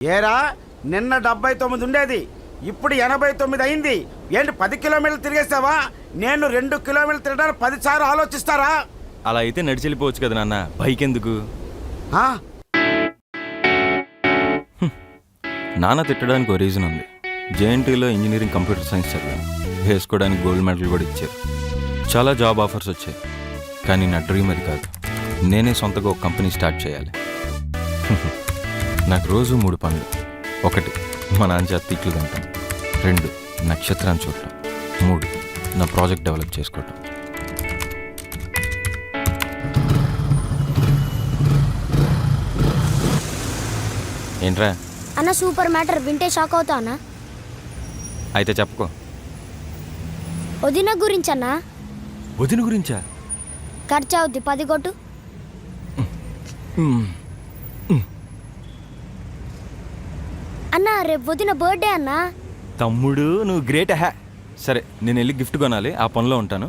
ఏరా నిన్న 79 ఉండేది, ఇప్పుడు 89 అయింది. ఏంటి 10 కిలోమీటర్లు తిరిగేసావా? నేను 2 కిలోమీటర్లు తిరగడానికి 10 సార్లు ఆలోచిస్తారా? అలా అయితే నడిచి వెళ్ళిపోవచ్చు కదా నాన్న, బైక్ ఎందుకు? నాన్న తిట్టడానికి ఓ రీజన్ ఉంది. జేఎన్టీలో ఇంజనీరింగ్ కంప్యూటర్ సైన్స్ చదివాను. వేసుకోవడానికి గోల్డ్ మెడల్ కూడా ఇచ్చారు. చాలా జాబ్ ఆఫర్స్ వచ్చాయి. కానీ నా డ్రీమ్ అది కాదు. నేనే సొంతగా ఒక కంపెనీ స్టార్ట్ చేయాలి. నాకు రోజు 3 పనులు. 1 మా నాన్న చేత తిట్లు తింటాను. 2 నక్షత్రాన్ని చూడటం. 3 నా ప్రాజెక్ట్ డెవలప్ చేసుకోవటం. ఏంట్రా అన్న సూపర్ మ్యాటర్, వింటే షాక్ అవుతా అన్న. అయితే చెప్పుకో. వదిన గురించన్నా. వదిన గురించా? ఖర్చు అవుద్ది 10 కొట్టు. అన్న రేపు వదిన బర్త్డే అన్నా. తమ్ముడు నువ్వు గ్రేట్ హ్యా. సరే నేను వెళ్ళి గిఫ్ట్ కొనాలి, ఆ పనిలో ఉంటాను.